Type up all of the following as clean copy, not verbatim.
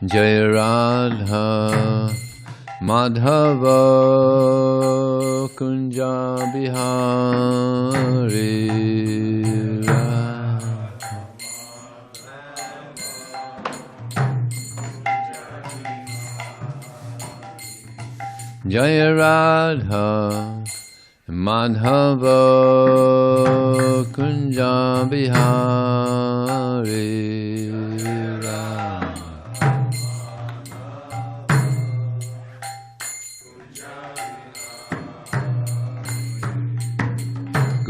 Jaya Radha Madhava Kunja Bihari Jaya Radha Madhava Kunja Bihari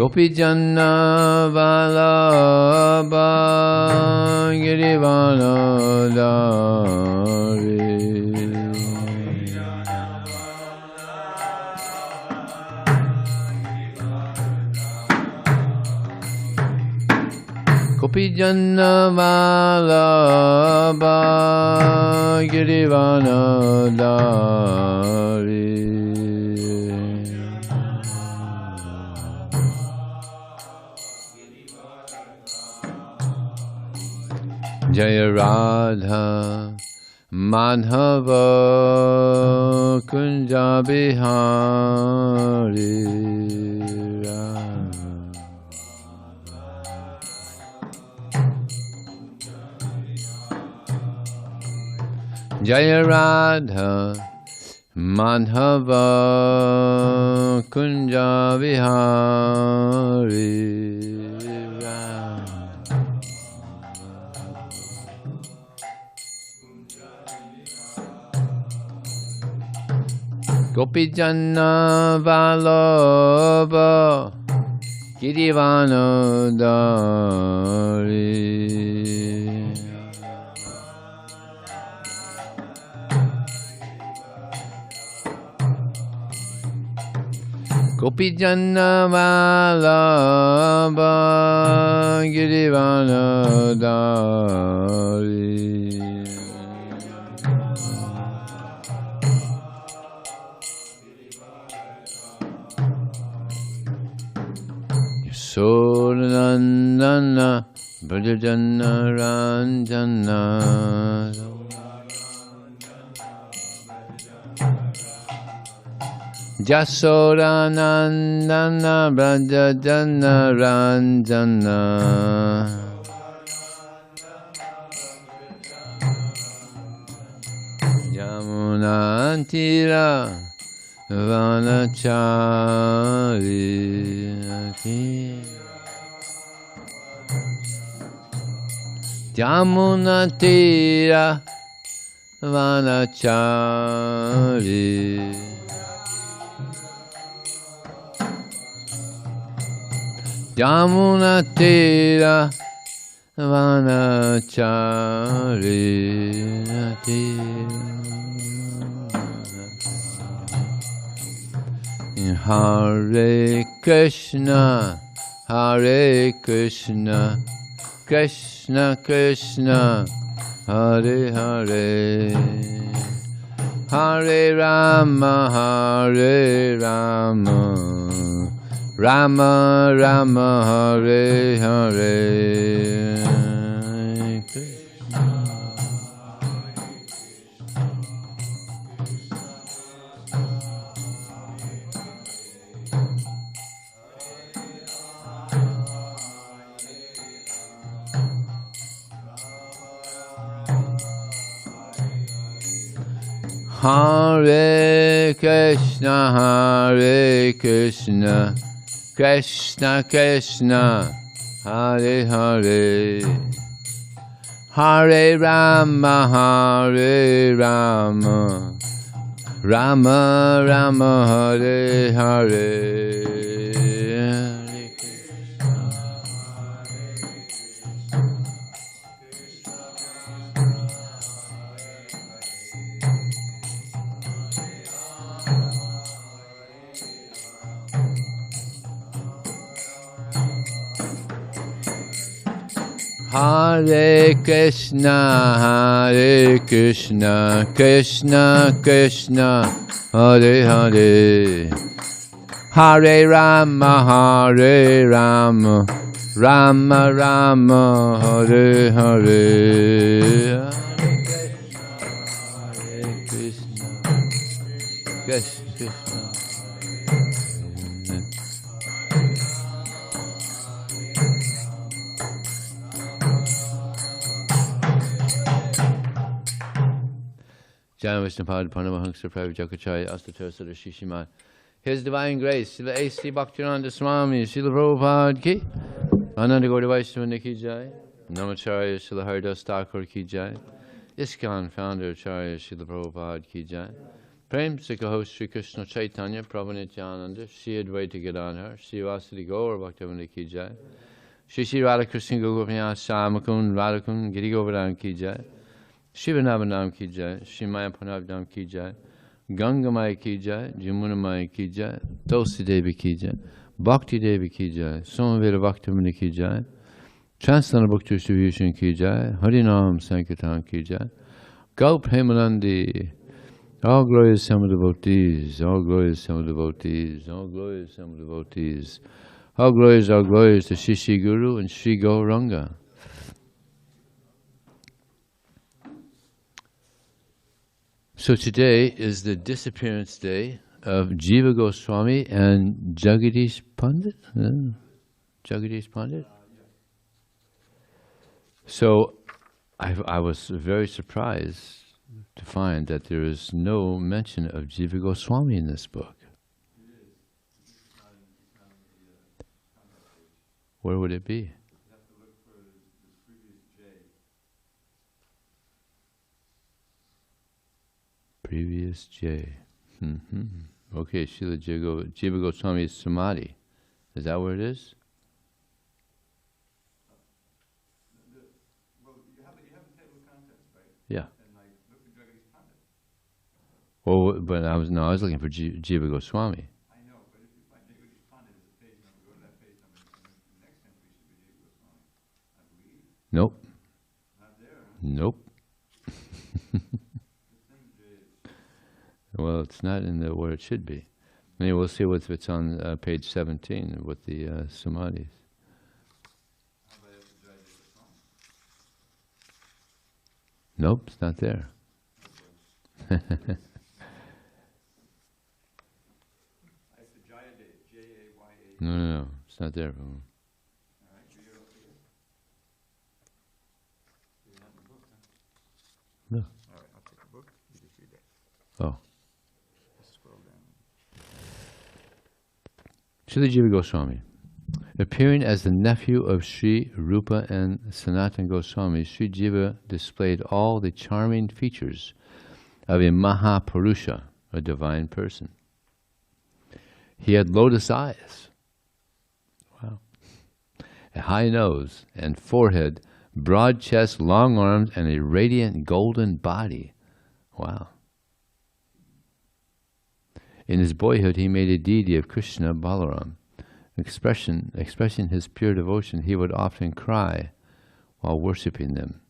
Gopi Janna Vallabha Girivanadari Gopi Janna Vallabha Girivanadari Jaya Radha Madhava Kunja Bihari Jaya Radha Madhava Kunja Bihari Gopi Janna Vallabha Girivanadari Gopi Janna Vallabha Girivanadari Sodanandana Brajajana Ranjana Jasodanandana Brajajana Ranjana Yamunantira Vanachari Yamunatira Vanachari Yamunatira Vanachari Hare Krishna, Hare Krishna, Krishna Krishna, Hare Hare, Hare Rama, Hare Rama, Rama Rama, Hare Hare. Hare Krishna, Hare Krishna, Krishna Krishna, Hare Hare, Hare Rama, Hare Rama, Rama Rama, Hare Hare. Hare Krishna, Hare Krishna, Krishna Krishna, Hare Hare, Hare Rama, Hare Rama, Rama Rama, Hare Hare. Krishna. Jaya Vishnupad Paramahansa Pravijakacarya Astatarasara Shishiman. His Divine Grace, Srila A.C. Bhaktivedanta Swami, Srila Prabhupada ki, Ananda Gaura Vaishnava ki jai, Namacharya Srila Haridas Thakur ki jai, ISKCON Founder Acharya Srila Prabhupada ki jai, Prem Sikha Host Sri Krishna Chaitanya Prabhu Nityananda, Shri Advaita Gadadhar, Shri Vasudeva Gaura Bhaktivinoda ki jai, Shri Shri Radha Krishna Gopinath Shamakun Radhakun Giri Govardhan ki jai, Shiva Navanam ki jai, Shri Maya Panavdam ki jai, Ganga Maya ki jai, Jamuna Maya ki jai, Tulsi Devi ki jai, Bhakti Devi ki jai, Somaveda Bhaktivinoda ki jai, Transcendental Book Distribution ki jai, Harinam Sankirtan ki jai, Gau Premanandi, all glorious some devotees, all glorious some devotees, all glorious some devotees, all glories to Shri Guru and Shri Gauranga. So today is the disappearance day of Jiva Goswami and Jagadish Pandit. Jagadish Pandit. So I was very surprised to find that there is no mention of Jiva Goswami in this book. Where would it be? Previous J. Okay, Srila Jiva Goswami's Samadhi. Is that where it is? Well, you have a table of contents, right? Yeah. And like, look at Jagadish Pandit. Well, but I was looking for Jiva Goswami. I know, but if you find Jagadish Pandit as a page number, go to that page number, and then the next entry should be Jiva Goswami, I believe. Nope. Not there, huh? Nope. Well, it's not in where it should be. Anyway, we'll see if it's on page 17 with the Samadhis. How about after Jaya Goswami? Nope, it's not there. After Jaya Day, J-A-Y-A. No, it's not there. All right, so you're over here. You're not in the book, huh? No. All right, I'll take the book. You just read that. Oh. Scroll down. Srila Jiva Goswami. Appearing as the nephew of Sri Rupa and Sanatana Goswami, Sri Jiva displayed all the charming features of a Mahapurusha, a divine person. He had lotus eyes, wow, a high nose and forehead, broad chest, long arms, and a radiant golden body. Wow. In his boyhood, he made a deity of Krishna, Balaram. Expressing his pure devotion, he would often cry while worshipping them.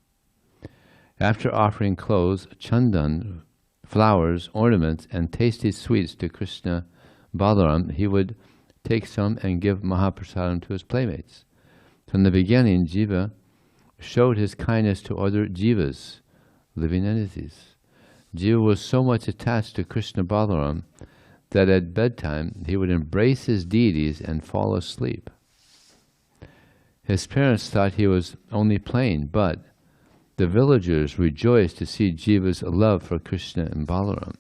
After offering clothes, chandan, flowers, ornaments, and tasty sweets to Krishna, Balaram, he would take some and give Mahaprasadam to his playmates. From the beginning, Jiva showed his kindness to other jivas, living entities. Jiva was so much attached to Krishna Balaram that at bedtime he would embrace his deities and fall asleep. His parents thought he was only playing, but the villagers rejoiced to see Jiva's love for Krishna and Balaram.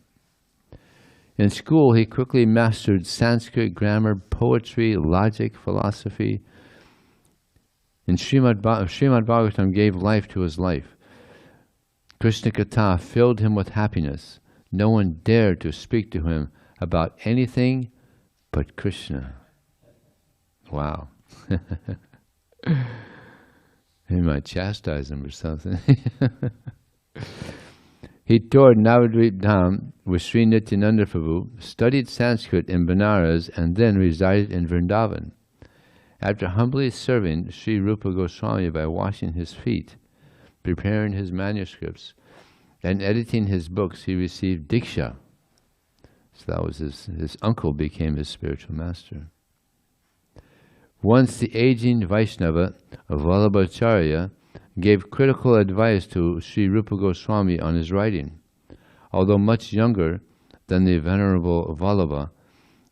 In school, he quickly mastered Sanskrit grammar, poetry, logic, philosophy. And Srimad Bhagavatam gave life to his life. Krishna Katha filled him with happiness. No one dared to speak to him about anything but Krishna. Wow. He might chastise him or something. He toured Navadvip Dham with Sri Nityananda Prabhu, studied Sanskrit in Benares, and then resided in Vrindavan. After humbly serving Sri Rupa Goswami by washing his feet, preparing his manuscripts, and editing his books, he received Diksha. So that was his uncle became his spiritual master. Once the aging Vaishnava of Vallabhacharya gave critical advice to Sri Rupa Goswami on his writing. Although much younger than the Venerable Vallabha,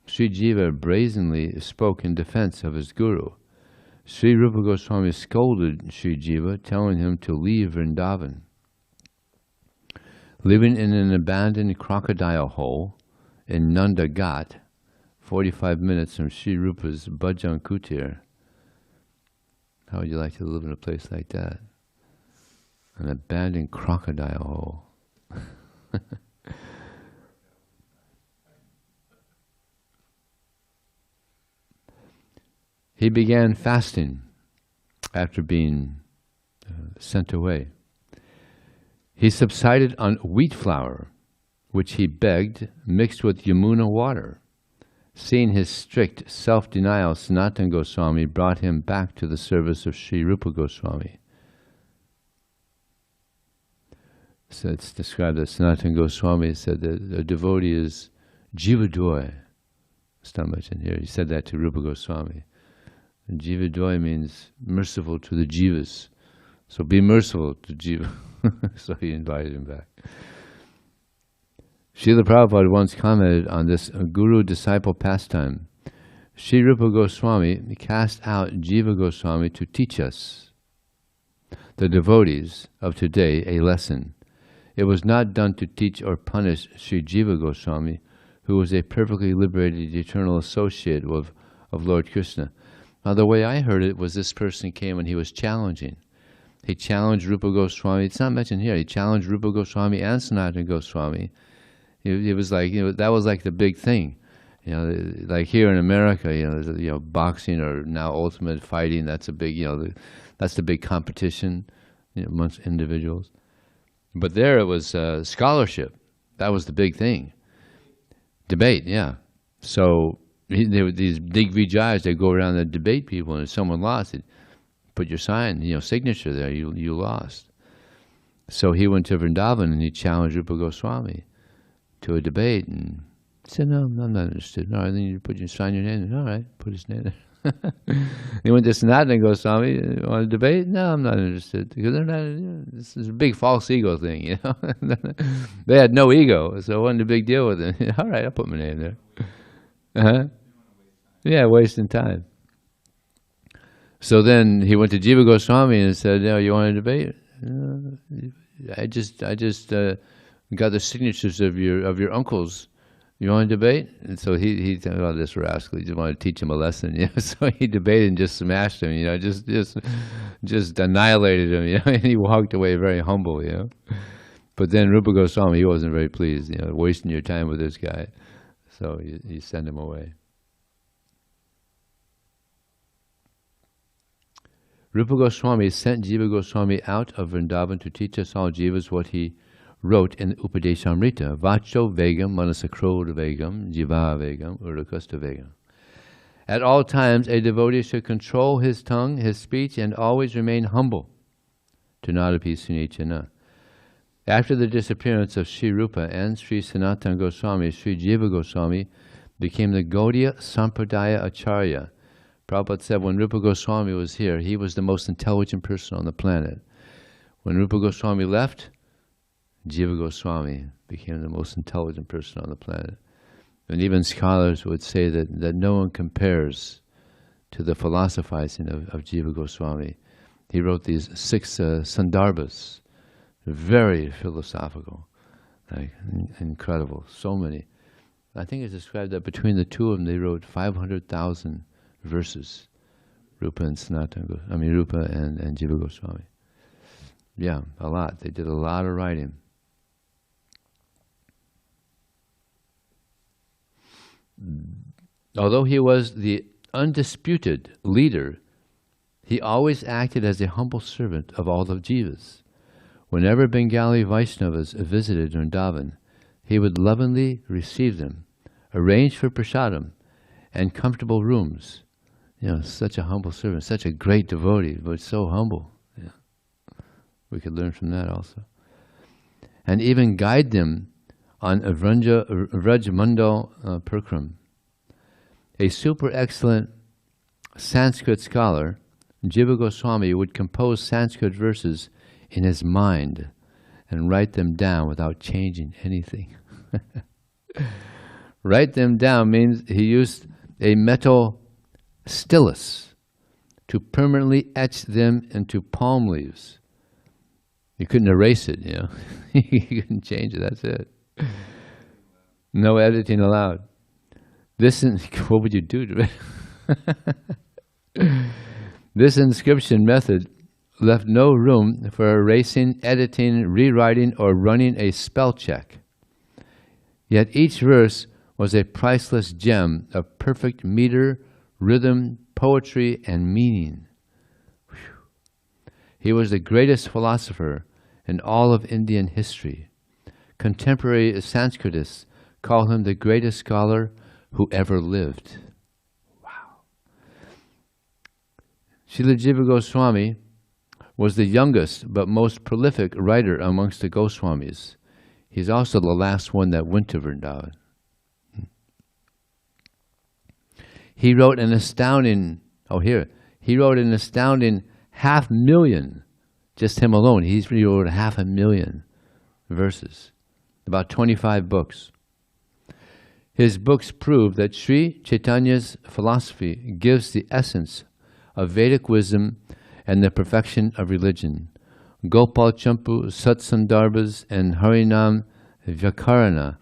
Sri Jiva brazenly spoke in defense of his guru. Sri Rupa Goswami scolded Sri Jiva, telling him to leave Vrindavan. Living in an abandoned crocodile hole in Nanda Ghat, 45 minutes from Sri Rupa's Bhajan Kutir. How would you like to live in a place like that? An abandoned crocodile hole. He began fasting after being sent away. He subsided on wheat flour, which he begged mixed with Yamuna water. Seeing his strict self-denial, Sanatana Goswami brought him back to the service of Sri Rupa Goswami. So it's described that Sanatana Goswami said that a devotee is Jivadoy. It's not much in here. He said that to Rupa Goswami. And Jivadoy means merciful to the Jivas. So be merciful to Jiva. So he invited him back. Srila Prabhupada once commented on this guru-disciple pastime. Sri Rupa Goswami cast out Jiva Goswami to teach us, the devotees of today, a lesson. It was not done to teach or punish Sri Jiva Goswami, who was a perfectly liberated eternal associate of Lord Krishna. Now the way I heard it was this person came and he was challenging. He challenged Rupa Goswami. It's not mentioned here. He challenged Rupa Goswami and Sanatana Goswami. It was like, that was like the big thing. Like here in America, there's, boxing or now ultimate fighting. That's a big, that's the big competition amongst individuals. But there it was scholarship. That was the big thing. Debate, yeah. So there were these big Vijayas that go around and debate people, and if someone lost, it put your sign, signature there. You lost. So he went to Vrindavan and he challenged Rupa Goswami to a debate, and said, "No, I'm not interested." "No, then you sign your name." "All right," put his name there. He went to Sanatana Goswami. "You want to debate?" "No, I'm not interested." Because they're not. This is a big false ego thing, They had no ego, so it wasn't a big deal with them. "All right, I'll put my name there." Yeah, wasting time. So then he went to Jiva Goswami and said, "You want to debate?" I just got the signatures of your uncles. You want to debate?" And so he thought, "Oh, this rascal, he just wanted to teach him a lesson." So he debated and just smashed him. Just annihilated him. And he walked away very humble. But then Rupa Goswami, he wasn't very pleased. Wasting your time with this guy. So he sent him away. Rupa Goswami sent Jiva Goswami out of Vrindavan to teach us all Jivas what he wrote in Upadeshamrita, Vacho Vegam, Manasakroda Vegam, Jiva Vegam, Urdhakasta Vegam. At all times, a devotee should control his tongue, his speech, and always remain humble. Tunadapi Sunichana. After the disappearance of Sri Rupa and Sri Sanatana Goswami, Sri Jiva Goswami became the Gaudiya Sampradaya Acharya. Prabhupada said when Rupa Goswami was here, he was the most intelligent person on the planet. When Rupa Goswami left, Jiva Goswami became the most intelligent person on the planet. And even scholars would say that no one compares to the philosophizing of Jiva Goswami. He wrote these 6 sandarbhas, very philosophical, incredible, so many. I think it's described that between the two of them, they wrote 500,000 verses, Rupa and Rupa and Jiva Goswami. Yeah, a lot. They did a lot of writing. Although he was the undisputed leader, he always acted as a humble servant of all the Jivas. Whenever Bengali Vaishnavas visited Vrindavan, he would lovingly receive them, arrange for prasadam and comfortable rooms. Such a humble servant, such a great devotee, but so humble. We could learn from that also. And even guide them on Vrajmandal Prakram. A super excellent Sanskrit scholar, Jiva Goswami would compose Sanskrit verses in his mind and write them down without changing anything. Write them down means he used a metal stylus to permanently etch them into palm leaves. You couldn't erase it, you know. You couldn't change it, that's it. No editing allowed. What would you do to it? This inscription method left no room for erasing, editing, rewriting, or running a spell check. Yet each verse was a priceless gem of perfect meter, rhythm, poetry, and meaning. Whew. He was the greatest philosopher in all of Indian history. Contemporary Sanskritists call him the greatest scholar who ever lived. Wow. Srila Jiva Goswami was the youngest but most prolific writer amongst the Goswamis. He's also the last one that went to Vrindavan. He wrote an astounding, he wrote an astounding 500,000, just him alone. He wrote 500,000 verses, about 25 books. His books prove that Sri Chaitanya's philosophy gives the essence of Vedic wisdom and the perfection of religion. Gopal Champu, Satsandarbhas, and Harinam Vyakarana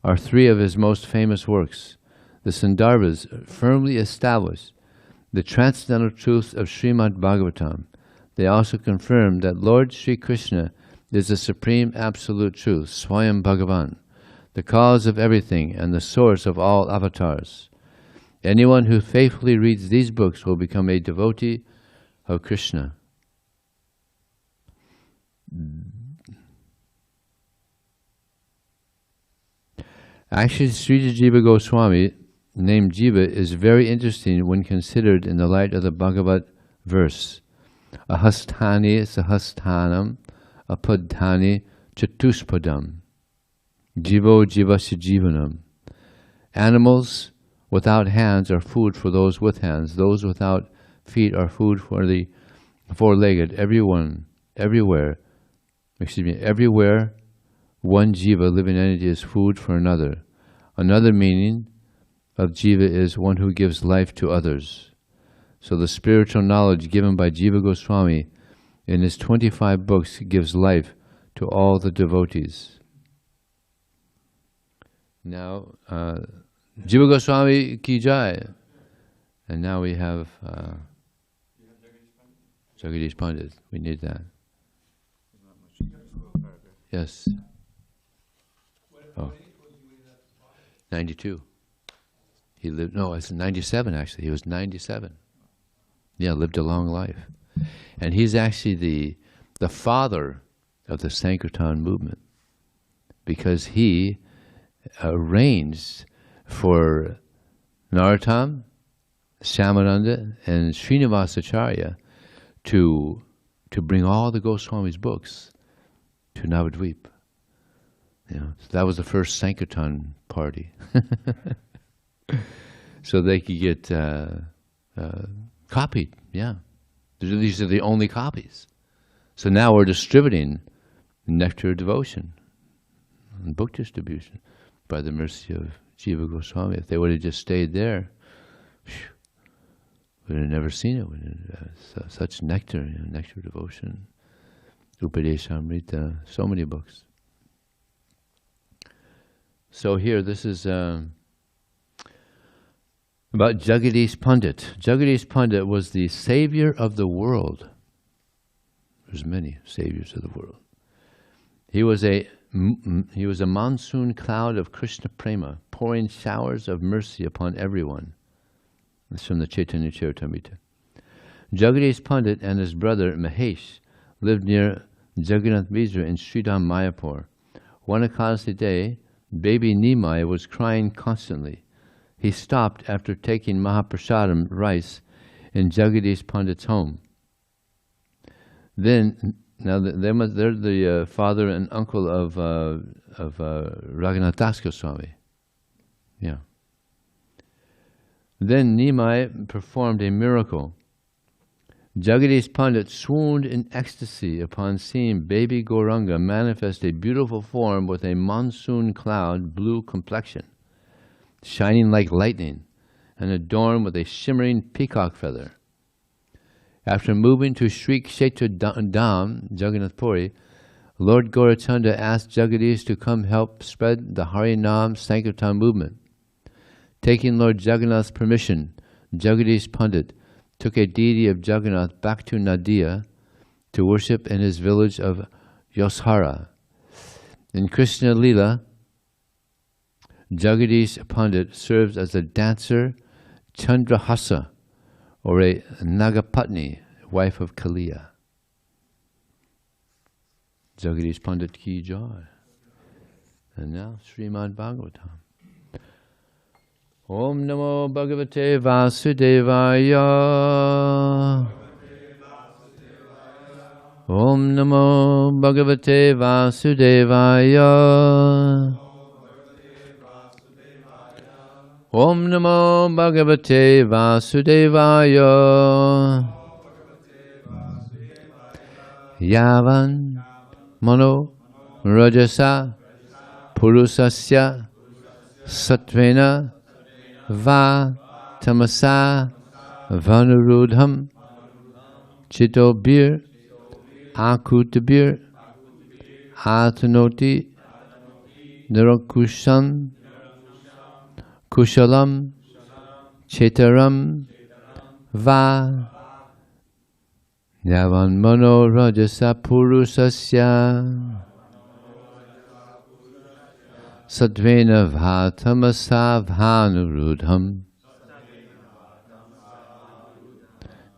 are three of his most famous works. The Sandarbhas firmly establish the transcendental truths of Srimad Bhagavatam. They also confirm that Lord Sri Krishna is the supreme absolute truth, Swayam Bhagavan, the cause of everything and the source of all avatars. Anyone who faithfully reads these books will become a devotee of Krishna. Actually, Sri Jiva Goswami, named Jiva, is very interesting when considered in the light of the Bhagavad verse. Ahastani sahasthanam apadhani chatuspadam jivo jivasya jivanam. Animals without hands are food for those with hands. Those without feet are food for the four-legged. Everywhere, one jiva, living entity, is food for another. Another meaning of jiva is one who gives life to others. So the spiritual knowledge given by Jiva Goswami in his 25 books gives life to all the devotees. Now, Jiva Goswami ki jai. And now we have Jagadish Pandit. We need that. Yes. Oh. 92. He lived, no, it's 97 actually. He was 97. Yeah, lived a long life. And he's actually the father of the Sankirtan movement, because he arranged for Narottam, Shyamananda, and Srinivasacharya to bring all the Goswami's books to Navadvip. You know, so that was the first Sankirtan party. So they could get copied, yeah. These are the only copies. So now we're distributing Nectar of Devotion and book distribution by the mercy of Jiva Goswami. If they would have just stayed there, we'd have never seen it. Such nectar, you know, Nectar of Devotion, Upadeshamrita, so many books. So here, this is about Jagadish Pandit. Jagadish Pandit was the savior of the world. There's many saviors of the world. He was a monsoon cloud of Krishna prema, pouring showers of mercy upon everyone. That's from the Chaitanya Charitamrita. Jagadish Pandit and his brother Mahesh lived near Jagannath Mishra in Sridham Mayapur. One Ekadasi day, baby Nimai was crying constantly. He stopped after taking Mahaprasadam rice in Jagadish Pandit's home. Then, now they're the father and uncle of Raghunath Das Goswami. Yeah. Then Nimai performed a miracle. Jagadish Pandit swooned in ecstasy upon seeing baby Gauranga manifest a beautiful form with a monsoon cloud blue complexion, shining like lightning, and adorned with a shimmering peacock feather. After moving to Sri Kshetra Dham, Jagannath Puri, Lord Gaurachandra asked Jagadish to come help spread the Harinam Sankirtan movement. Taking Lord Jagannath's permission, Jagadish Pandit took a deity of Jagannath back to Nadia to worship in his village of Yoshara. In Krishna Lila, Jagadish Pandit serves as a dancer Chandrahasa, or a Nagapatni, wife of Kaliya. Jagadish Pandit ki jai. And now Srimad Bhagavatam. Om Namo Bhagavate Vasudevaya. Om Namo Bhagavate Vasudevaya. Om Namo Bhagavate Vasudevaya. Yavan Mano Rajasa Purusasya Satvena Va Tamasa Vanurudham Chitobir Akutabir Atanoti Nirakusham Kushalam Chetaram Va Yavan Mano Rajasa Purusasya Satvena Vatamasa Vanurudham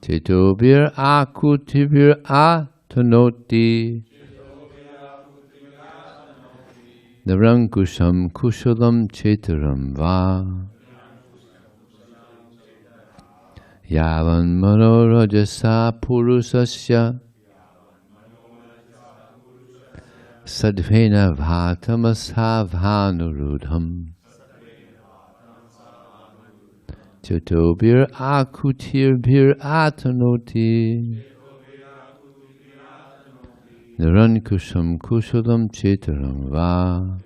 Titobir Akutibir Atanoti Narankusham Kushalam Chetaram Va Yavan Mano Rajasa Purusasya Sadvena Vatamasa Vanurudham Chotobir Akutirbir Atanoti Narankusham Kushalam Chetaram Va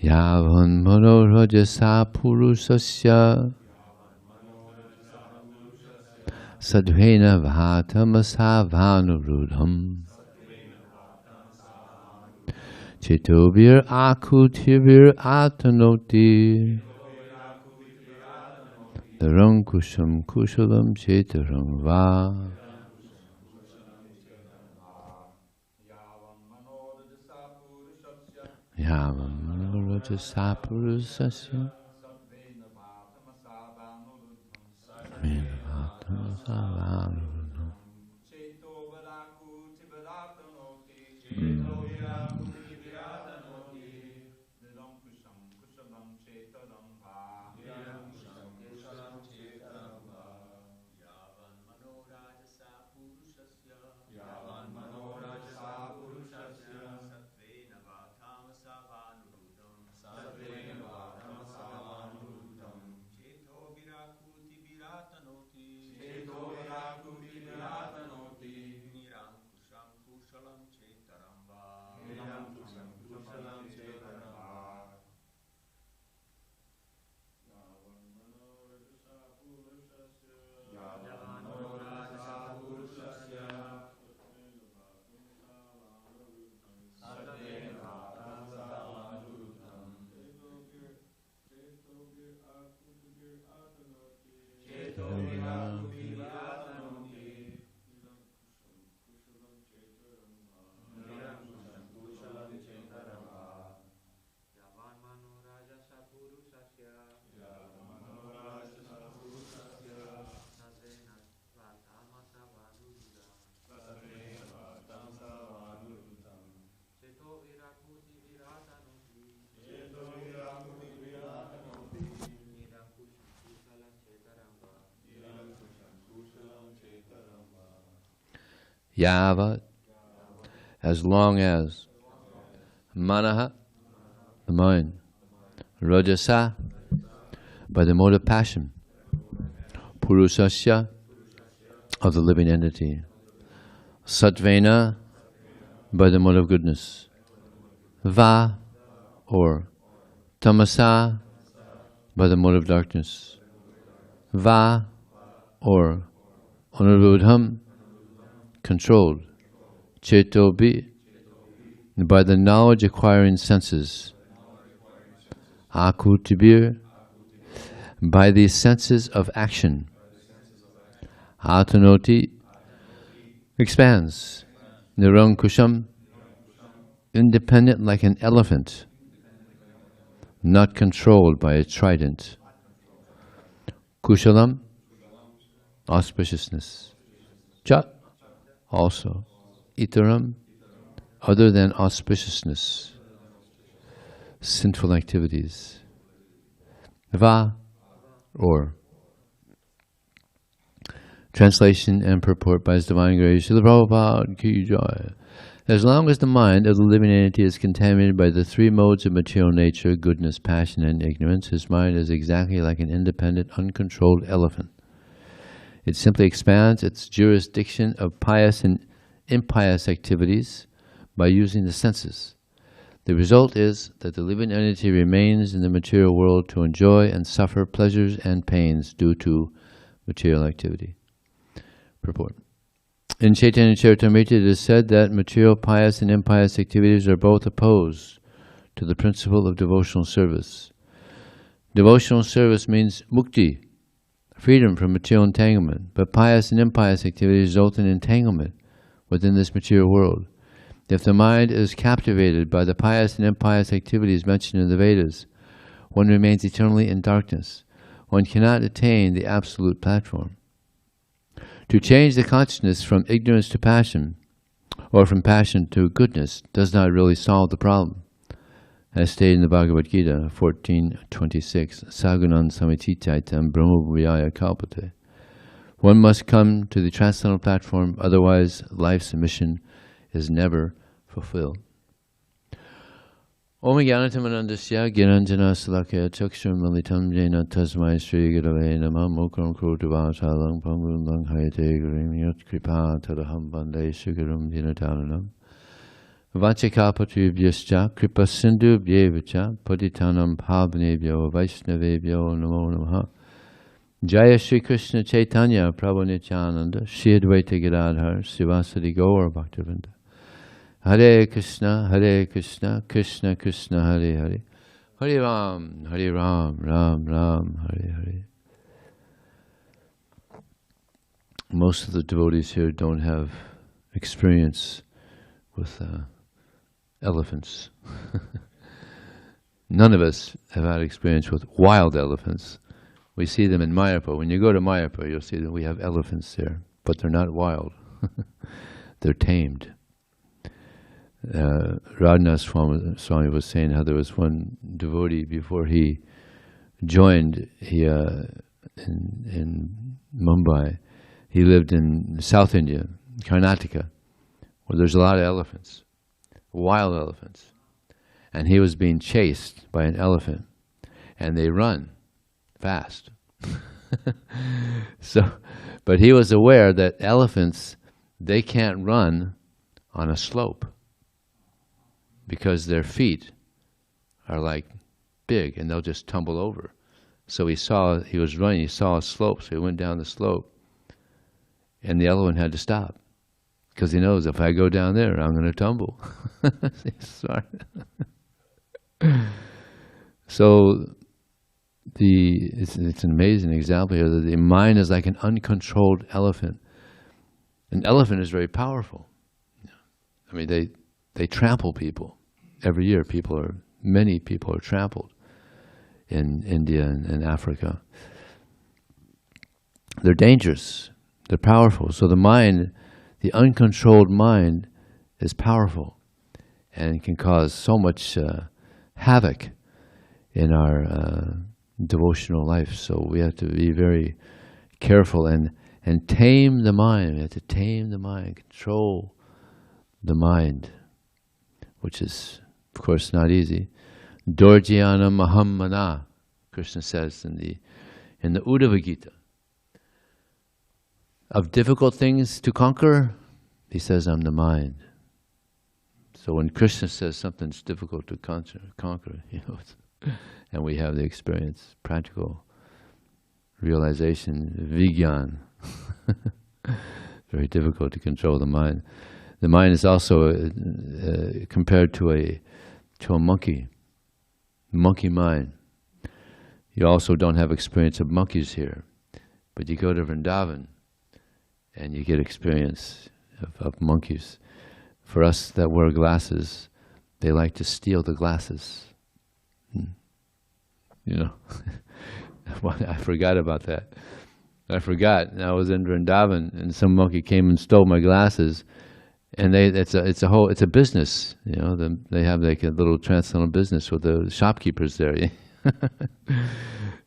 Yavan Mano Rajasa Purusasya Sadvena Vatamasa Vanurudham Chitobir Akutibir Atanoti Narankusham Kushalam Chetaram Va Yavam Mano Rajasa Purusasya Sadvena Vatamasa Vanurudham Yavat, as long as Manaha, the mind, Rajasa, by the mode of passion, Purushasya, of the living entity. Sattvena, by the mode of goodness. Va, or tamasa, by the mode of darkness. Va, or anurudham, controlled. Chetobi, by the knowledge acquiring senses. Akutibir, by the senses of action. Atanoti, expands. Nirankusham, independent like an elephant, not controlled by a trident. Kushalam, auspiciousness. Cha, also. Itaram, other than auspiciousness, sinful activities. Va, or. Translation and purport by His Divine Grace, Srila Prabhupada Ki Jaya. As long as the mind of the living entity is contaminated by the three modes of material nature, goodness, passion, and ignorance, his mind is exactly like an independent, uncontrolled elephant. It simply expands its jurisdiction of pious and impious activities by using the senses. The result is that the living entity remains in the material world to enjoy and suffer pleasures and pains due to material activity. Purport. In Chaitanya Charitamrita it is said that material pious and impious activities are both opposed to the principle of devotional service. Devotional service means mukti, freedom from material entanglement, but pious and impious activities result in entanglement within this material world. If the mind is captivated by the pious and impious activities mentioned in the Vedas, one remains eternally in darkness. One cannot attain the absolute platform. To change the consciousness from ignorance to passion, or from passion to goodness, does not really solve the problem. As stated in the Bhagavad-gita 14:26, guṇān samatītyaitān brahma-bhūyāya kalpate. One must come to the transcendental platform, otherwise life's mission is never fulfilled. Om Jnanatam-anandasya Gyananjana Salakaya Chakshur Malitam Jena Tasmai Sri Gurave Namah Mokram Krutavatalam Pangum Langhayate Gurim Yat Kripa Tadaham Bande Sugaram Dinataranam Vachakapatubhyascha Kripa Sindhu Bhyevacha Paditanam Pavnebhyo Vaishnavebhyo Namo Namaha Jaya Shri Krishna Chaitanya Prabhu Nityananda Shri Advaita Gadadhar Sivasadi Gaur Bhaktivinoda Hare Krishna, Krishna Krishna, Hare Hare, Hare Ram, Ram Ram, Hare Hare. Most of the devotees here don't have experience with elephants. None of us have had experience with wild elephants. We see them in Mayapur. When you go to Mayapur, you'll see that we have elephants there, but they're not wild. They're tamed. Radhanath Swami was saying how there was one devotee before he joined in Mumbai. He lived in South India, Karnataka, where there's a lot of elephants, wild elephants. And he was being chased by an elephant, and they run fast. But he was aware that elephants, they can't run on a slope, because their feet are like big and they'll just tumble over. So he was running, he saw a slope, so he went down the slope, and the elephant had to stop because he knows if I go down there, I'm going to tumble. So it's an amazing example here that the mind is like an uncontrolled elephant. An elephant is very powerful. I mean, they trample people. Every year, many people are trampled in India and Africa. They're dangerous. They're powerful. So the mind, the uncontrolled mind, is powerful and can cause so much havoc in our devotional life. So we have to be very careful and tame the mind. We have to tame the mind, control the mind, which is, of course, not easy. Dorjyana Mahammana, Krishna says in the Bhagavad-gita. of difficult things to conquer, he says, I'm the mind. So when Krishna says something's difficult to conquer, and we have the experience, practical realization, vijnān, very difficult to control the mind. The mind is also compared to a monkey mind. You also don't have experience of monkeys here, but you go to Vrindavan and you get experience of monkeys. For us that wear glasses, they like to steal the glasses. I forgot about that. I was in Vrindavan and some monkey came and stole my glasses, and it's a business. They have like a little transcendental business with the shopkeepers there.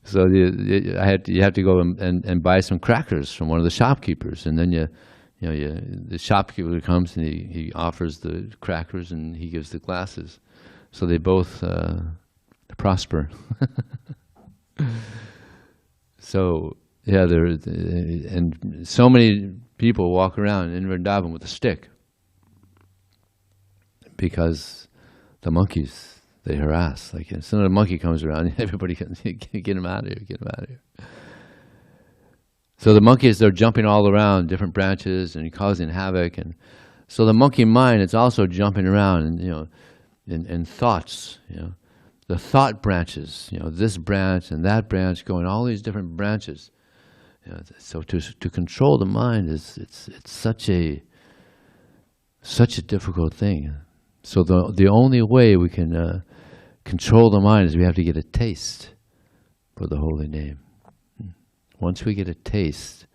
So you have to go and buy some crackers from one of the shopkeepers, and then the shopkeeper comes and he offers the crackers and he gives the glasses. So they both prosper. So yeah, and so many people walk around in Vrindavan with a stick because the monkeys, they harass. Like as soon as a monkey comes around, everybody can get him out of here, get him out of here. So the monkeys, they're jumping all around different branches and causing havoc, and so the monkey mind is also jumping around, and in thoughts, the thought branches, this branch and that branch, going all these different branches. So to control the mind it's such a difficult thing. So the only way we can control the mind is we have to get a taste for the holy name. Once we get a taste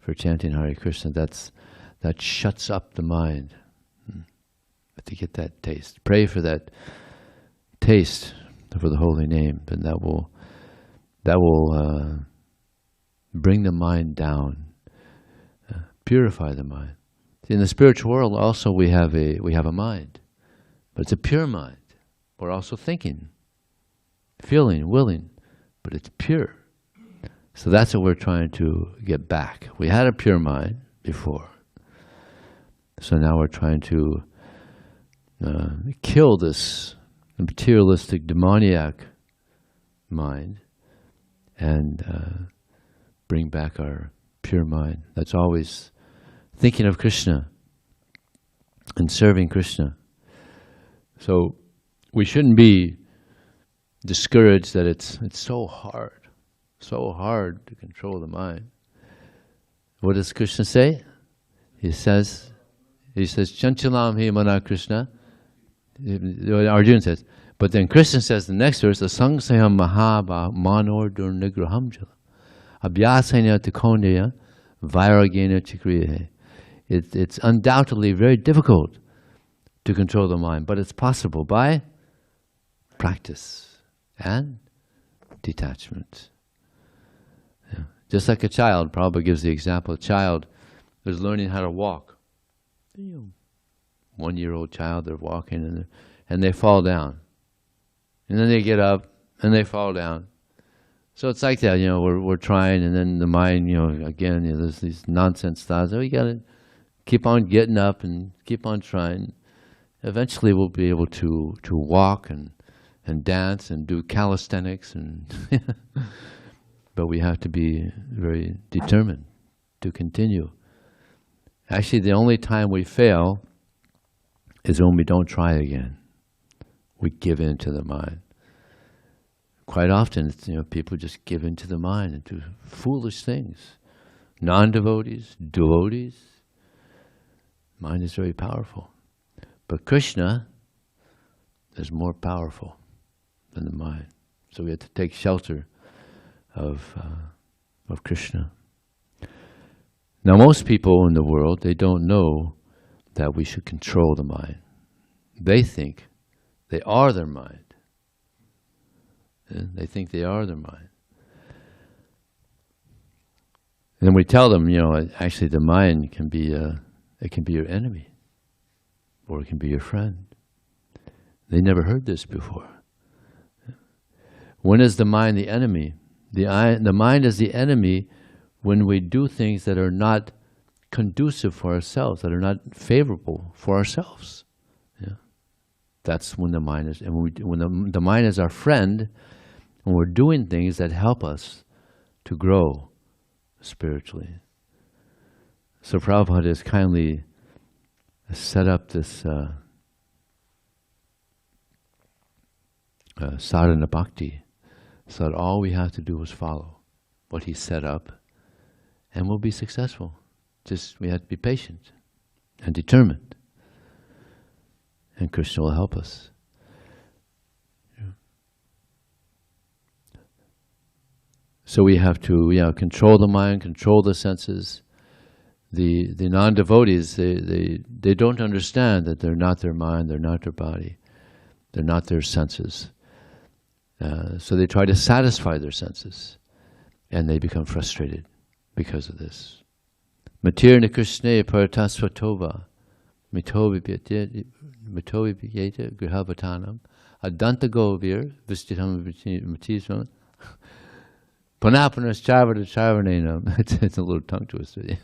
for chanting Hare Krishna, that shuts up the mind. To get that taste, pray for that taste for the holy name, and that will bring the mind down, purify the mind. In the spiritual world, also we have a mind, but it's a pure mind. We're also thinking, feeling, willing, but it's pure. So that's what we're trying to get back. We had a pure mind before, so now we're trying to kill this materialistic, demoniac mind and bring back our pure mind. That's always thinking of Krishna and serving Krishna. So we shouldn't be discouraged that it's so hard to control the mind. What does Krishna say? He says, Chanchalam hi mana Krishna. Arjuna says, but then Krishna says the next verse, Sangsayam mahaba manor durnigraham jala abhyasena tikondeya vairagena chikriye. It's undoubtedly very difficult to control the mind, but it's possible by practice and detachment. Just like a child, Prabhupada gives the example, a child is learning how to walk. 1-year-old child, they're walking and they fall down. And then they get up and they fall down. So it's like that, we're trying, and then the mind, again, there's these nonsense thoughts. Oh, you got to keep on getting up and keep on trying. Eventually we'll be able to walk and dance and do calisthenics, but we have to be very determined to continue. Actually, the only time we fail is when we don't try again. We give in to the mind. Quite often, people just give in to the mind and do foolish things. Non-devotees, devotees. Mind is very powerful. But Krishna is more powerful than the mind. So we have to take shelter of Krishna. Now, most people in the world, they don't know that we should control the mind. They think they are their mind. They think they are their mind. And then we tell them, actually the mind can be your enemy, or it can be your friend. They never heard this before. When is the mind the enemy? The mind is the enemy when we do things that are not conducive for ourselves, that are not favorable for ourselves. Yeah. That's when the mind is, and when the mind is our friend, when we're doing things that help us to grow spiritually. So Prabhupada has kindly set up this sadhana bhakti, so that all we have to do is follow what he set up, and we'll be successful. Just we have to be patient and determined, and Krishna will help us. So we have to, control the mind, control the senses. The non-devotees, they don't understand that they're not their mind, they're not their body, they're not their senses. So they try to satisfy their senses, and they become frustrated because of this. Matirna Krishna paratasvatova mito vipyate grihavatanam adanta govir vistitam matisma panapanas charvata charvanenam. It's a little tongue twister.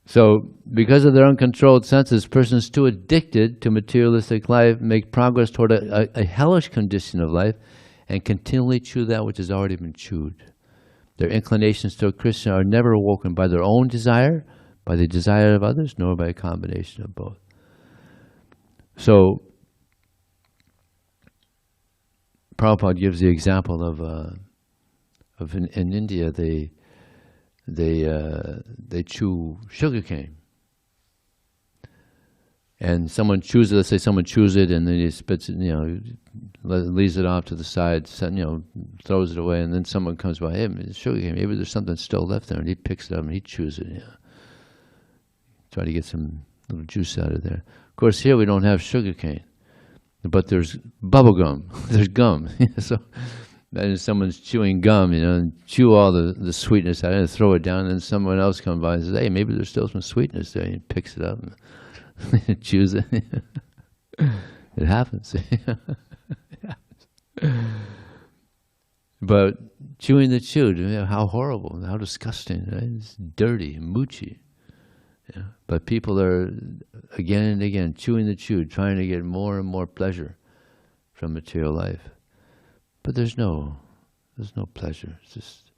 So, because of their uncontrolled senses, persons too addicted to materialistic life make progress toward a hellish condition of life and continually chew that which has already been chewed. Their inclinations toward Krishna are never awoken by their own desire, by the desire of others, nor by a combination of both. So, Prabhupada gives the example of in India, they chew sugarcane, and someone chews it. Let's say someone chews it, and then he spits it, leaves it off to the side, throws it away, and then someone comes by, hey, sugarcane, maybe there's something still left there, and he picks it up and he chews it. Try to get some little juice out of there. Of course, here we don't have sugarcane, but there's bubble gum. There's gum. So imagine someone's chewing gum, and chew all the sweetness out of it and throw it down, and then someone else comes by and says, hey, maybe there's still some sweetness there. And he picks it up and chews it. It happens. It happens. But chewing the chewed, how horrible, how disgusting, right? It's dirty, moochy. Yeah. But people are, again and again, chewing the chewed, trying to get more and more pleasure from material life. But there's no pleasure. It's just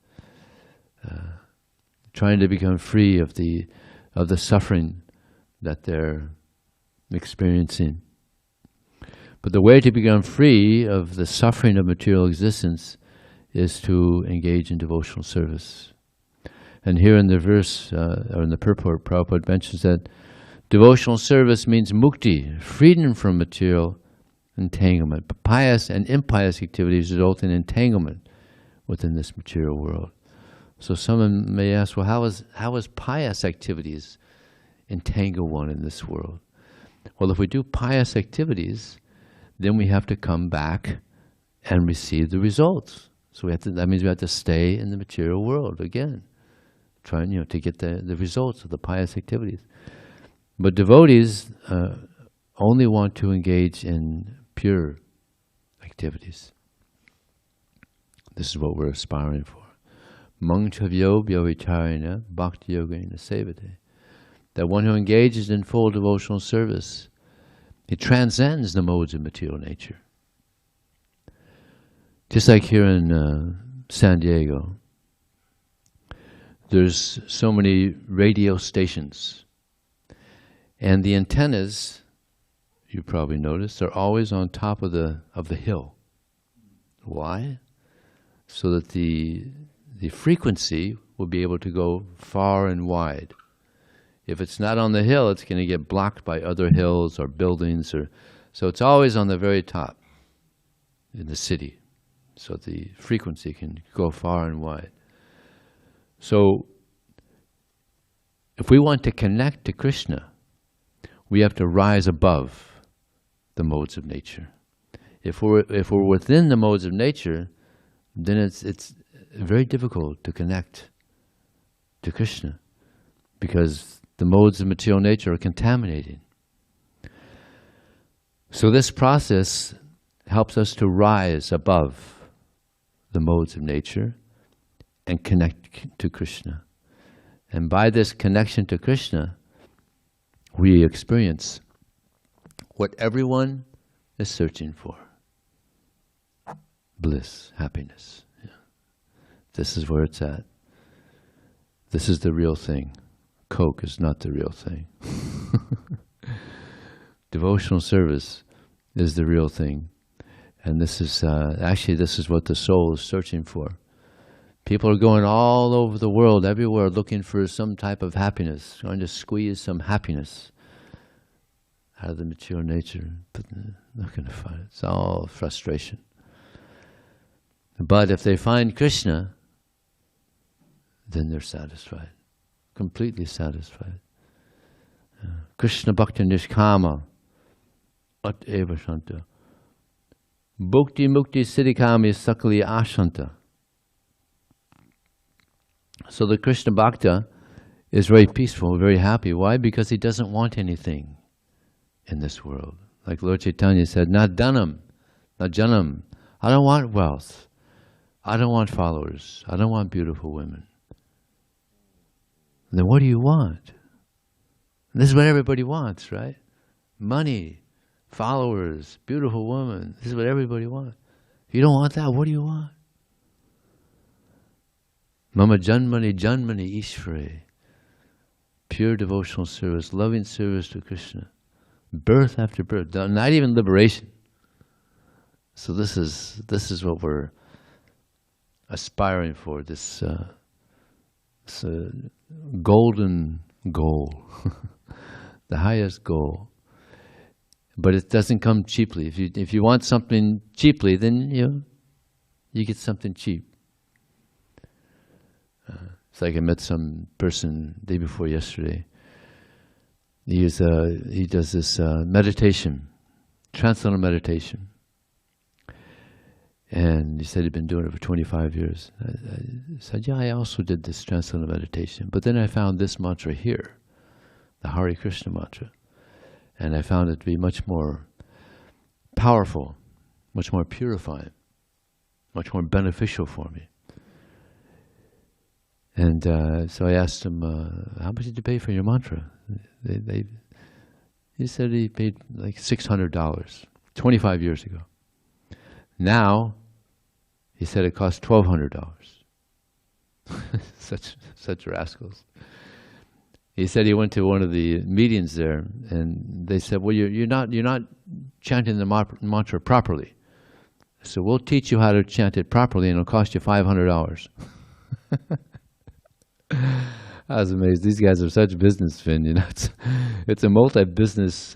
trying to become free of the suffering that they're experiencing. But the way to become free of the suffering of material existence is to engage in devotional service. And here in the verse, or in the purport, Prabhupada mentions that devotional service means mukti, freedom from material entanglement. But pious and impious activities result in entanglement within this material world. So someone may ask, well, how is pious activities entangle one in this world? Well, if we do pious activities, then we have to come back and receive the results. So that means we have to stay in the material world again, trying to get the results of the pious activities. But devotees only want to engage in pure activities. This is what we're aspiring for. Mangchavyo bhyavitarena bhakti yogena sevate. That one who engages in full devotional service, it transcends the modes of material nature. Just like here in San Diego, there's so many radio stations, and the antennas, you probably noticed, are always on top of the hill. Why? So that the frequency will be able to go far and wide. If it's not on the hill, it's going to get blocked by other hills or buildings, so it's always on the very top in the city, so the frequency can go far and wide. So if we want to connect to Krishna, we have to rise above the modes of nature. If we're within the modes of nature, then it's very difficult to connect to Krishna, because the modes of material nature are contaminated. So this process helps us to rise above the modes of nature and connect to Krishna. And by this connection to Krishna, we experience what everyone is searching for. Bliss, happiness. Yeah. This is where it's at. This is the real thing. Coke is not the real thing. Devotional service is the real thing. And this is, actually this is what the soul is searching for. People are going all over the world, everywhere, looking for some type of happiness, trying to squeeze some happiness out of the material nature, but they're not going to find it. It's all frustration. But if they find Krishna, then they're satisfied, completely satisfied. Krishna Bhakti Nishkama At Eva Shanta Bhukti Mukti Siddhikami Sakali Ashanta. So the Krishna Bhakta is very peaceful, very happy. Why? Because he doesn't want anything in this world. Like Lord Chaitanya said, not dhanam, not janam. I don't want wealth. I don't want followers. I don't want beautiful women. Then what do you want? And this is what everybody wants, right? Money, followers, beautiful women. This is what everybody wants. If you don't want that, what do you want? Mama Janmani Janmani Ishvare. Pure devotional service, loving service to Krishna. Birth after birth, not even liberation. So this is what we're aspiring for, this golden goal, the highest goal. But it doesn't come cheaply. If you want something cheaply, then you get something cheap. It's like I met some person day before yesterday. He does this meditation, transcendental meditation. And he said he'd been doing it for 25 years. I said, yeah, I also did this transcendental meditation. But then I found this mantra here, the Hare Krishna mantra. And I found it to be much more powerful, much more purifying, much more beneficial for me. And so I asked him, how much did you pay for your mantra? He said he paid like $600, 25 years ago. Now, he said it cost $1,200. Such rascals. He said he went to one of the meetings there, and they said, well, you're not chanting the mantra properly. So we'll teach you how to chant it properly, and it'll cost you $500. I was amazed. These guys are such businessmen, It's a multi-business,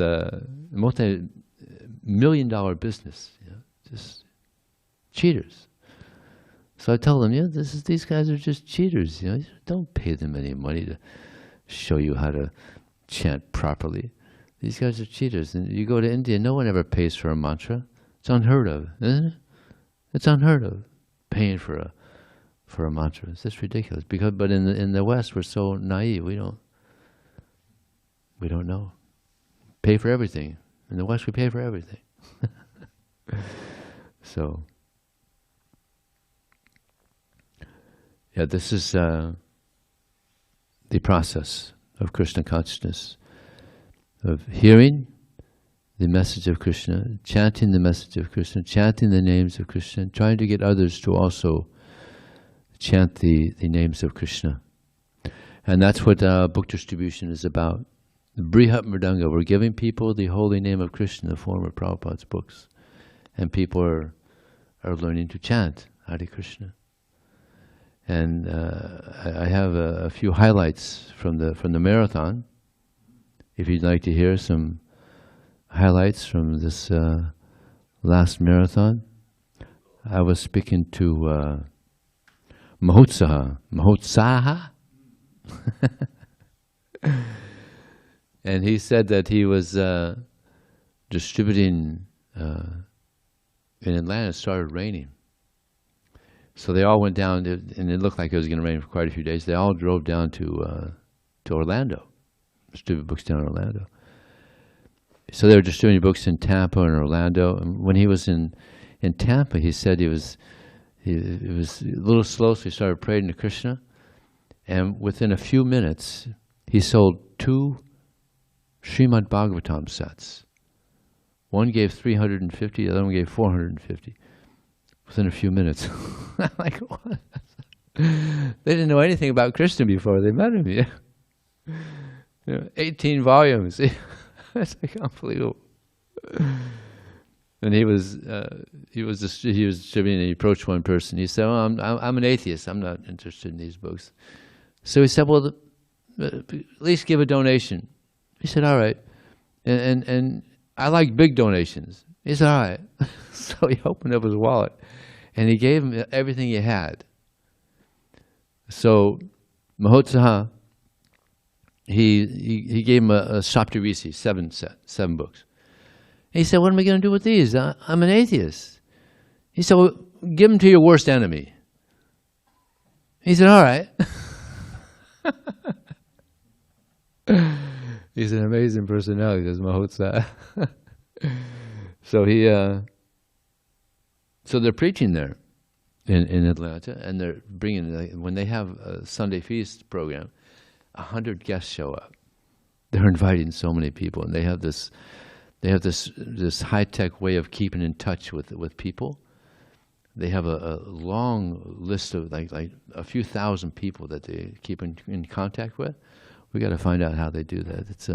multi-million-dollar business, just cheaters. So I told them, these guys are just cheaters, Don't pay them any money to show you how to chant properly. These guys are cheaters. And you go to India, no one ever pays for a mantra. It's unheard of, isn't it? It's unheard of, paying for a mantra. It's just ridiculous. But in the West, we're so naive. We don't know. Pay for everything. In the West, we pay for everything. So, yeah, this is the process of Krishna consciousness, of hearing the message of Krishna, chanting the message of Krishna, chanting the names of Krishna, and trying to get others to also chant the names of Krishna. And that's what book distribution is about. The Brihat Mridanga, we're giving people the holy name of Krishna in the form of Prabhupada's books. And people are learning to chant Hare Krishna. And I have a few highlights from the marathon. If you'd like to hear some highlights from this last marathon, I was speaking to Mahotsaha. And he said that he was distributing in Atlanta. It started raining. So they all went down, and it looked like it was going to rain for quite a few days. They all drove down to Orlando, distribute books down in Orlando. So they were distributing books in Tampa and Orlando. And when he was in Tampa, he said it was a little slow, so he started praying to Krishna. And within a few minutes, he sold 2 Srimad Bhagavatam sets. One gave 350, the other one gave 450. Within a few minutes. I'm like, what? They didn't know anything about Krishna before they met him. Yeah. 18 volumes. That's like unbelievable. And he was distributing. He approached one person. He said, "Oh, I'm an atheist. I'm not interested in these books." So he said, "Well, at least give a donation." He said, "All right." And I like big donations. He said, "All right." So he opened up his wallet, and he gave him everything he had. So Mahotsaha, he gave him a Saptarisi, 7 books. He said, "What am I going to do with these? I'm an atheist." He said, "Well, give them to your worst enemy." He said, "All right." He's an amazing personality, this Mahotsa. So so they're preaching there in Atlanta, and they're bringing, when they have a Sunday feast program, 100 guests show up. They're inviting so many people, and they have this high-tech way of keeping in touch with people. They have a long list of like a few thousand people that they keep in contact with. We got to find out how they do that. It's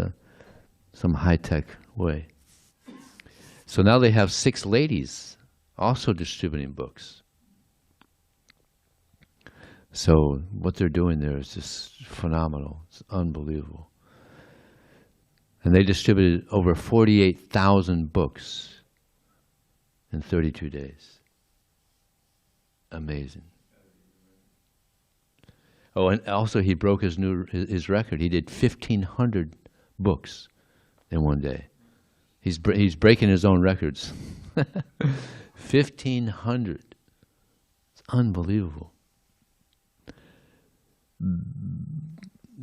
some high-tech way. So now they have 6 ladies also distributing books. So what they're doing there is just phenomenal. It's unbelievable. And they distributed over 48,000 books in 32 days. Amazing. Oh, and also he broke his record. He did 1,500 books in one day. He's breaking his own records. 1,500. It's unbelievable.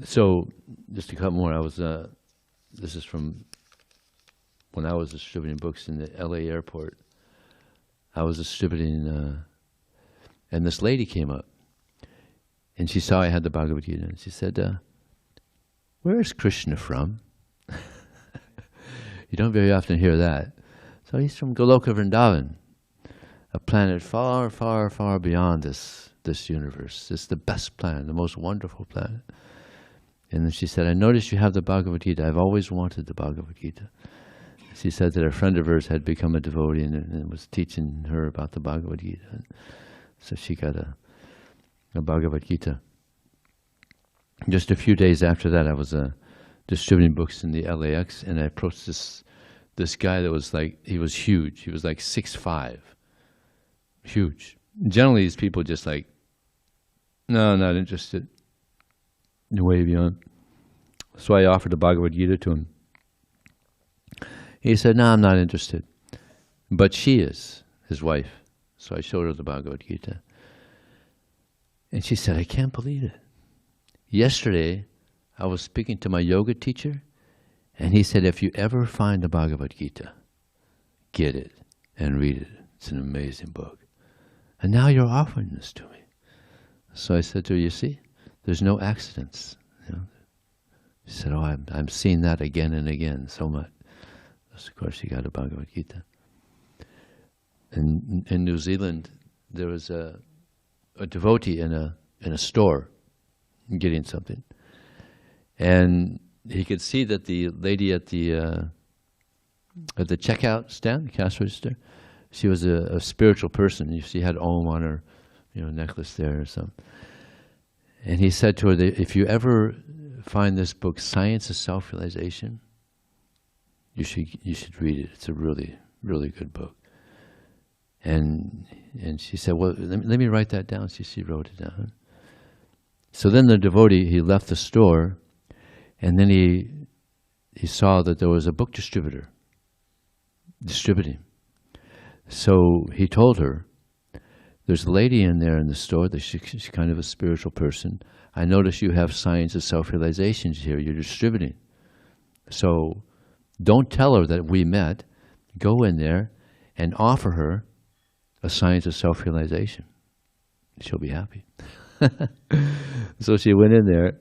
So, just a couple more. This is from when I was distributing books in the LA airport. I was distributing, and this lady came up, and she saw I had the Bhagavad-gita, and she said, "Where is Krishna from?" You don't very often hear that. So he's from Goloka Vrindavan, a planet far, far, far beyond this universe. It's the best planet, the most wonderful planet. And then she said, "I noticed you have the Bhagavad-gita. I've always wanted the Bhagavad-gita." She said that a friend of hers had become a devotee and was teaching her about the Bhagavad-gita. So she got a Bhagavad-gita. Just a few days after that, I was distributing books in the LAX, and I approached this guy that was like, he was huge. He was like 6'5", huge. Generally, these people just like, "No, not interested." Way beyond. So I offered the Bhagavad-gita to him. He said, "No, I'm not interested." But she is, his wife. So I showed her the Bhagavad-gita. And she said, "I can't believe it. Yesterday, I was speaking to my yoga teacher, and he said, if you ever find the Bhagavad-gita, get it and read it. It's an amazing book. And now you're offering this to me." So I said to her, "You see, there's no accidents." You know? She said, "Oh, I'm seeing that again and again so much." So of course, she got a Bhagavad-gita. In New Zealand, there was a devotee in a store getting something, and he could see that the lady at the checkout stand, the cash register, she was a spiritual person. She had Om on her, necklace there or something. And he said to her that if you ever find this book, Science of Self-Realization, you should read it. It's a really, really good book. And she said, "Well, let me write that down." So she wrote it down. So then the devotee, he left the store, and then he saw that there was a book distributor distributing. So he told her, "There's a lady in there in the store that she's kind of a spiritual person. I notice you have Science of Self-Realization here. You're distributing. So don't tell her that we met. Go in there and offer her a Science of Self-Realization. She'll be happy." So she went in there,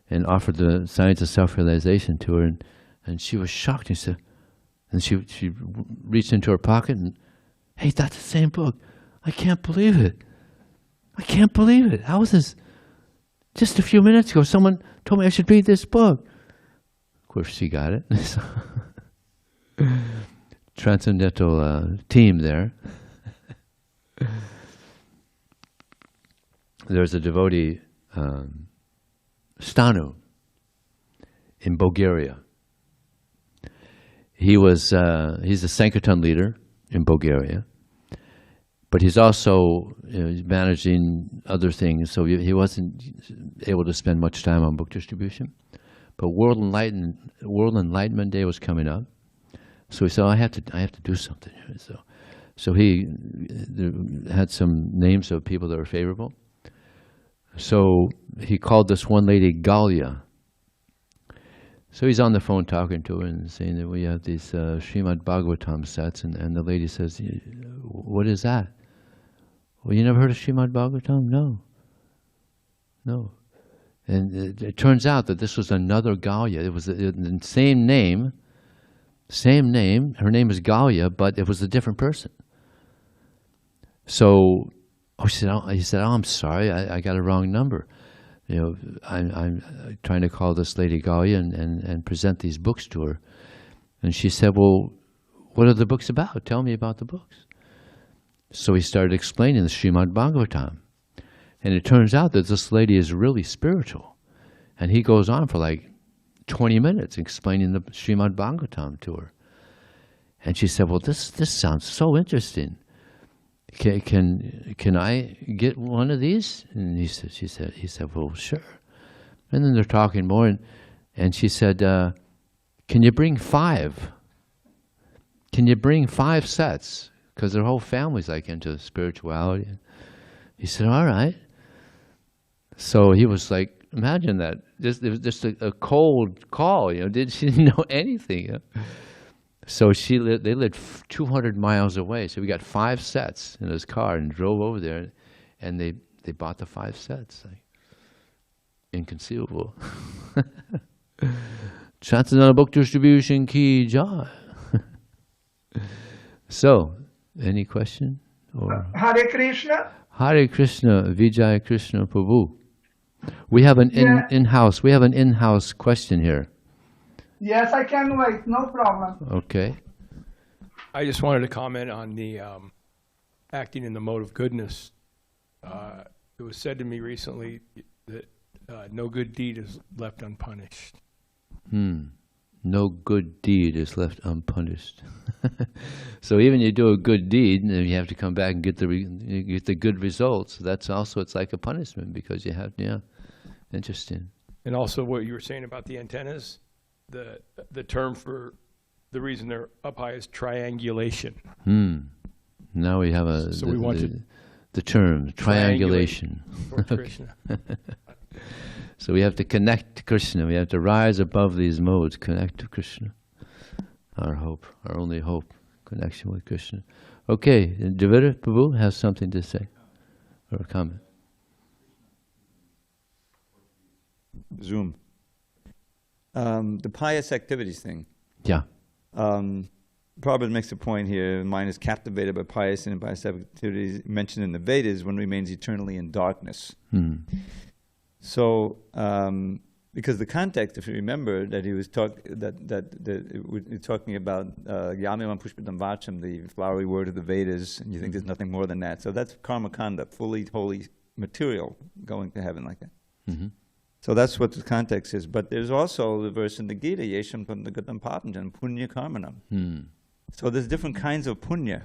and offered the science of self-realization to her, and she was shocked. And she reached into her pocket and, hey, that's the same book. I can't believe it. I can't believe it. How is this? Just a few minutes ago, someone told me I should read this book. Of course, she got it. Transcendental team there. There's a devotee, Stanu, in Bulgaria. He's a Sankirtan leader in Bulgaria, but he's also managing other things, so he wasn't able to spend much time on book distribution. But World Enlightenment Day was coming up, so he said, I have to do something. So he had some names of people that were favorable. So he called this one lady Galia. So he's on the phone talking to her and saying that we have these Srimad Bhagavatam sets, and the lady says, what is that? Well, you never heard of Srimad Bhagavatam? No. And it turns out that this was another Galia. It was the same name. Her name is Galia, but it was a different person. So he said, I'm sorry, I got a wrong number. I'm trying to call this lady Galia and present these books to her. And she said, well, what are the books about? Tell me about the books. So he started explaining the Srimad Bhagavatam. And it turns out that this lady is really spiritual. And he goes on for like 20 minutes explaining the Srimad Bhagavatam to her. And she said, well, this sounds so interesting. Can I get one of these? And he said, well, sure. And then they're talking more, and she said, can you bring 5? Can you bring 5 sets? Because their whole family's like into spirituality. He said, all right. So he was like, imagine that. It was just a cold call, she didn't know anything. So they lived 200 miles away. So we got 5 sets in his car and drove over there, and they bought the 5 sets. Like, inconceivable. Transcendental book distribution ki jai. So, any question? Or Hare Krishna. Hare Krishna, Vijaya Krishna Prabhu. We have an in-house question here. Yes, I can wait, no problem. Okay. I just wanted to comment on the acting in the mode of goodness. It was said to me recently that no good deed is left unpunished. No good deed is left unpunished. So even you do a good deed, and you have to come back and get the good results. That's also, it's like a punishment because you have, interesting. And also what you were saying about the antennas, the term for the reason they're up high is triangulation. Now we have the term triangulation. Krishna. So we have to connect to Krishna. We have to rise above these modes, connect to Krishna. Our hope, our only hope, connection with Krishna. Okay, Devita Prabhu has something to say or a comment. Zoom. The pious activities thing. Yeah. Prabhupada makes a point here, mind is captivated by pious and impious activities mentioned in the Vedas, one remains eternally in darkness. So, because the context, if you remember, that he was talking about Yamyavam Pushpitam Vacham, the flowery word of the Vedas, and you think there's nothing more than that. So that's karma kanda, fully holy material going to heaven like that. So that's what the context is. But there's also the verse in the Gita, Yesham Pandagatam Papanjan, Punya Karmanam. So there's different kinds of punya.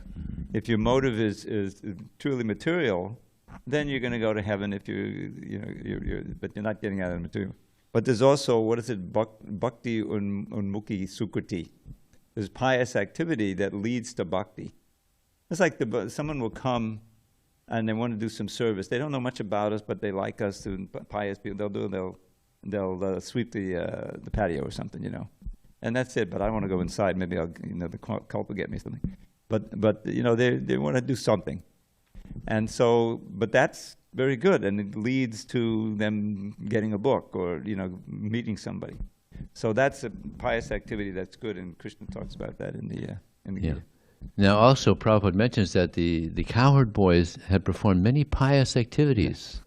If your motive is truly material, then you're going to go to heaven if but you're not getting out of the material. But there's also, what is it, bhakti unmukhi sukriti. There's pious activity that leads to bhakti. It's like someone will come and they want to do some service. They don't know much about us, but they like us. Pious people, they'll sweep the patio or something, and that's it. But I want to go inside. Maybe the cult will get me something. But they want to do something. And so, but that's very good, and it leads to them getting a book or, you know, meeting somebody. So that's a pious activity that's good, and Krishna talks about that in the Yeah. Gita. Now also Prabhupada mentions that the cowherd boys had performed many pious activities.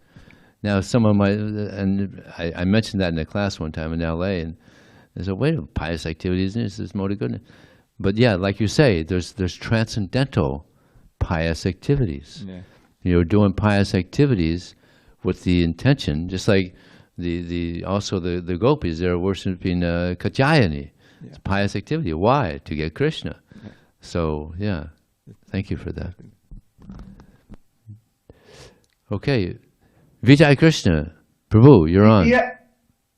Now some of my, and I mentioned that in a class one time in LA, and they said, wait, pious activities, this is mode of goodness. But yeah, like you say, there's transcendental pious activities. Yeah. You're doing pious activities with the intention, just like the gopis, they're worshiping Katyayani. Yeah. It's a pious activity. Why? To get Krishna. Yeah. So yeah, thank you for that. Okay, Vijay Krishna, Prabhu, you're on. Yeah.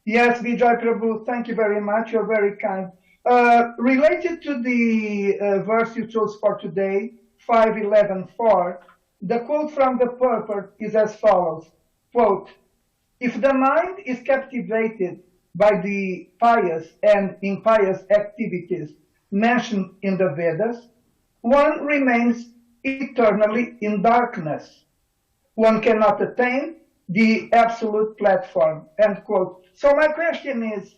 Yes, Vijay Prabhu, thank you very much. You're very kind. Related to the verse you chose for today, 5:11:4, the quote from the purport is as follows, quote, "If the mind is captivated by the pious and impious activities mentioned in the Vedas, one remains eternally in darkness. One cannot attain the absolute platform," end quote. So my question is,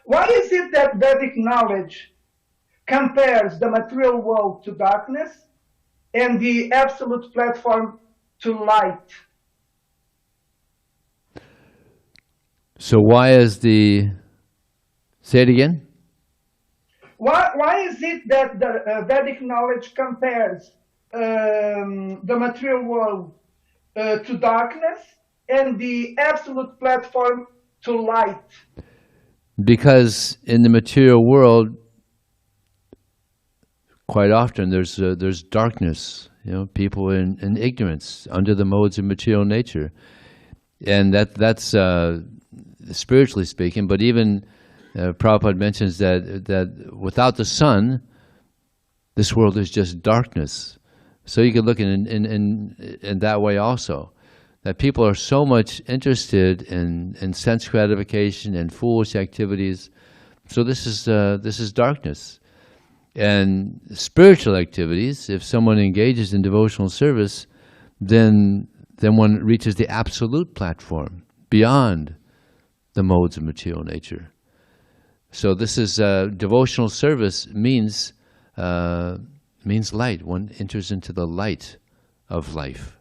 why is it that Vedic knowledge compares the material world to darkness and the absolute platform to light? So why is say it again? Why is it that the Vedic knowledge compares the material world to darkness and the absolute platform to light? Because in the material world, quite often there's darkness. You know, people in ignorance under the modes of material nature, and that's spiritually speaking. But even Prabhupada mentions that without the sun, this world is just darkness. So you could look in that way also. That people are so much interested in sense gratification and foolish activities. So this is darkness. And spiritual activities, if someone engages in devotional service, then one reaches the absolute platform beyond the modes of material nature. So this is devotional service means light. One enters into the light of life.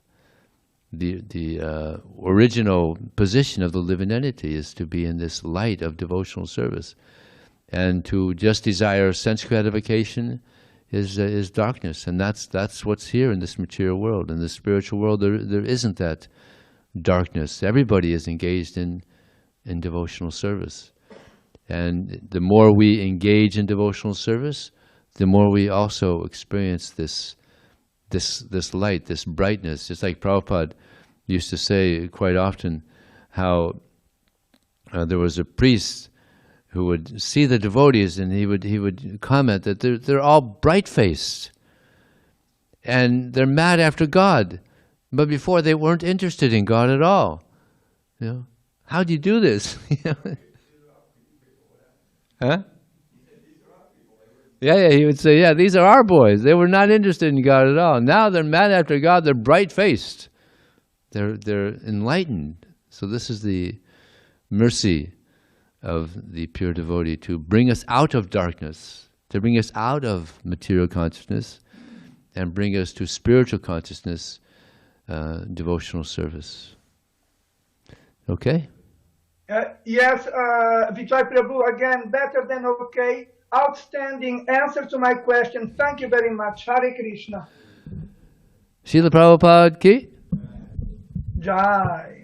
The original position of the living entity is to be in this light of devotional service, and to just desire sense gratification is darkness, and that's what's here in this material world. In the spiritual world, there isn't that darkness. Everybody is engaged in devotional service, and the more we engage in devotional service, the more we also experience this light, this brightness. Just like Prabhupada used to say quite often, how there was a priest who would see the devotees, and he would comment that they're all bright-faced, and they're mad after God, but before they weren't interested in God at all. You know, how do you do this? Huh? Yeah, he would say, yeah, these are our boys. They were not interested in God at all. Now they're mad after God. They're bright-faced. They're enlightened. So this is the mercy of the pure devotee, to bring us out of darkness, to bring us out of material consciousness, and bring us to spiritual consciousness, devotional service. Okay? Yes, Vijay Prabhu, again, better than okay. Outstanding answer to my question. Thank you very much. Hare Krishna. Srila Prabhupada ki? Jai.